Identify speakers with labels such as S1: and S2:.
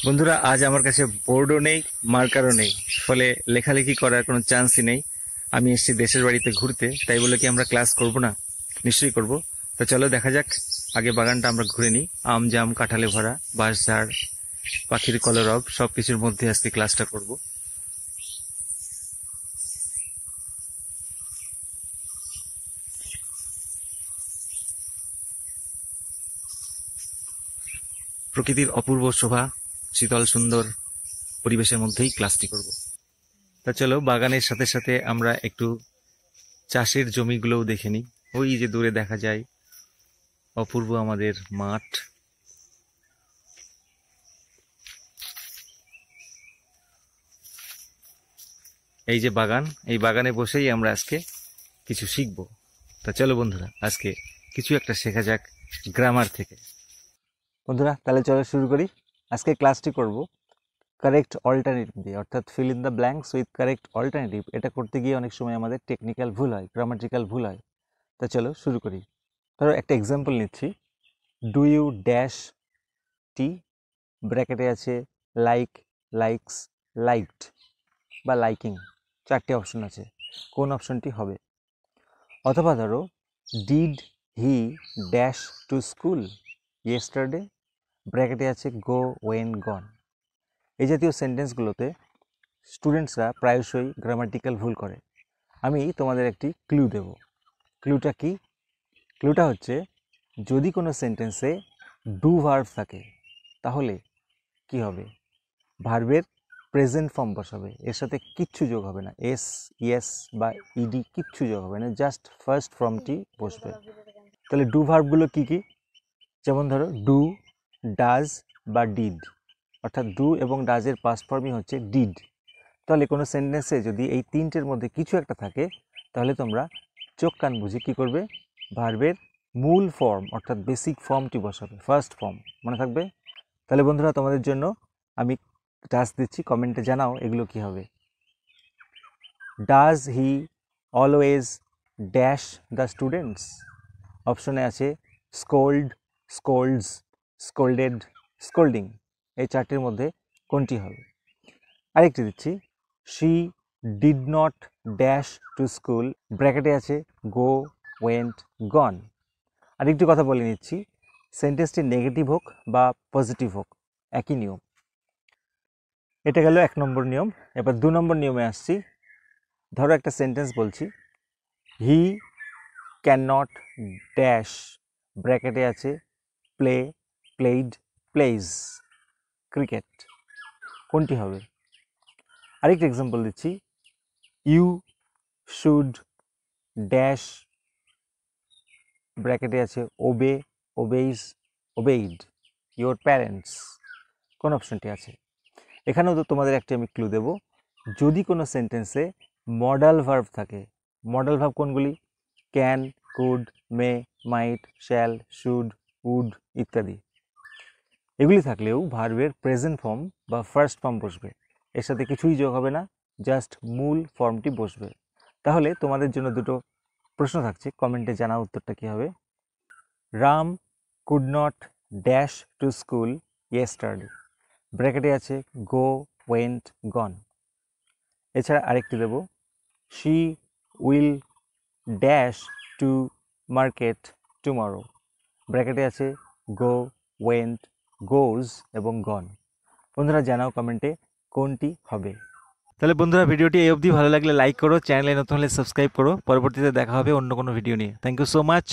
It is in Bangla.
S1: বন্ধুরা, আজ আমার কাছে বোর্ডও নেই, মার্কারও নেই, ফলে লেখালেখি করার কোনো চান্সই নেই। আমি এসেছি দেশের বাড়িতে ঘুরতে, তাই বলে কি আমরা ক্লাস করব না? নিশ্চয়ই করব। তো চলো দেখা যাক, আগে বাগানটা আমরা ঘুরে নিই। আম জাম কাঁঠালে ভরা, বাঁশঝাড়, পাখির কলরব, সবকিছুর মধ্যে আজকে ক্লাসটা করব। প্রকৃতির অপূর্ব শোভা, শীতল সুন্দর পরিবেশের মধ্যেই ক্লাসটি করব। তা চলো, বাগানের সাথে সাথে আমরা একটু চাষের জমিগুলোও দেখে নিই। ওই যে দূরে দেখা যায় অপূর্ব আমাদের মাঠ। এই যে বাগান, এই বাগানে বসেই আমরা আজকে কিছু শিখব। তা চলো বন্ধুরা, আজকে কিছু একটা শেখা যাক গ্রামার থেকে। বন্ধুরা, তাহলে চলো শুরু করি। আজকে ক্লাসটি করব কারেক্ট অল্টারনেটিভ দিয়ে, অর্থাৎ fill in the blanks with correct alternative. এটা করতে গিয়ে অনেক সময় আমাদের টেকনিক্যাল ভুল হয়, গ্রামাটিক্যাল ভুল হয়। তা চলো শুরু করি। ধরো একটা এক্সাম্পল নিচ্ছি। ডু ইউ ড্যাশ টি, ব্র্যাকেটে আছে লাইক, লাইকস, লাইকড বা লাইকিং। চারটে অপশন আছে, কোন অপশনটি হবে? অথবা ধরো, did he dash to school yesterday, ব্র্যাকেটে আছে গো, ওয়েন, গন। এই জাতীয় সেন্টেন্সগুলোতে স্টুডেন্টসরা প্রায়শই গ্রামাটিক্যাল ভুল করে। আমি তোমাদের একটি ক্লু দেব। ক্লুটা কি? ক্লুটা হচ্ছে, যদি কোনো সেন্টেন্সে ডু ভার্ব থাকে তাহলে কি হবে? ভার্বের প্রেজেন্ট ফর্ম বসাবে, এর সাথে কিচ্ছু যোগ হবে না, এস, ইয়েস বা ইডি কিচ্ছু যোগ হবে না, জাস্ট ফার্স্ট ফর্মটি বসবে। তাহলে ডু ভার্বগুলো কি কি? যেমন ধরো, ডু, ডাজ বা ডিড, অর্থাৎ ডু এবং ডাজের পাস্ট ফর্মই হচ্ছে ডিড। তাহলে কোনো সেন্টেন্সে যদি এই তিনটের মধ্যে কিছু একটা থাকে, তাহলে তোমরা চোখ কান বুঝে কী করবে? ভার্বের মূল ফর্ম অর্থাৎ বেসিক ফর্মটি বসাবে, ফার্স্ট ফর্ম। মনে থাকবে? তাহলে বন্ধুরা, তোমাদের জন্য আমি টাস্ক দিচ্ছি, কমেন্টে জানাও এগুলো কি হবে। Does he always dash the students? অপশনে আছে স্কোল্ড, স্কোল্ডস, স্কোল্ডেড, স্কোল্ডিং। এই চারটির মধ্যে কোনটি হবে? আরেকটি দিচ্ছি, she did not dash to school, ব্র্যাকেটে আছে গো, ওয়েন্ট, গন। আরেকটি কথা বলে নিচ্ছি, সেন্টেন্সটি নেগেটিভ হোক বা পজিটিভ হোক, একই নিয়ম। এটা গেল 1 নম্বর নিয়ম। এবার 2 নম্বর নিয়মে আসছি। ধরো একটা সেন্টেন্স বলছি, হি ক্যান নট ড্যাশ, ব্র্যাকেটে আছে প্লে, প্লেইড, প্লেইজ, ক্রিকেট। কোনটি হবে? আরেকটা এক্সাম্পল দিচ্ছি, ইউ শুড ড্যাশ, ব্র্যাকেটে আছে ওবে, ওবেইজ, ওবেইড ইয়োর প্যারেন্টস। কোন অপশনটি আছে? এখানেও তো তোমাদের একটি আমি ক্লু দেব। যদি কোনো সেন্টেন্সে মডাল ভার্ব থাকে, মডাল ভার্ব কোনগুলি? Can, could, may, might, shall, should, would ইত্যাদি। এগুলি থাকলেও ভার্বের প্রেজেন্ট ফর্ম বা ফার্স্ট ফর্ম বসবে, এর সাথে কিছুই যোগ হবে না, জাস্ট মূল ফর্মটি বসবে। তাহলে তোমাদের জন্য দুটো প্রশ্ন থাকছে, কমেন্টে জানা উত্তরটা কী হবে। Ram could not dash to school yesterday, ব্র্যাকেটে আছে গো, ওয়েন্ট, গন। এছাড়া আরেকটি দেব, she will dash to market tomorrow, ব্র্যাকেটে আছে গো, ওয়েন্ট, গোজ এবং গন। বন্ধুরা জানাও কমেন্টে কোনটি হবে। তাহলে বন্ধুরা, ভিডিওটি এই অবধি। ভালো লাগলে লাইক করো, চ্যানেলে নতুন হলে সাবস্ক্রাইব করো। পরবর্তীতে দেখা হবে অন্য কোনো ভিডিও নিয়ে। Thank you so much.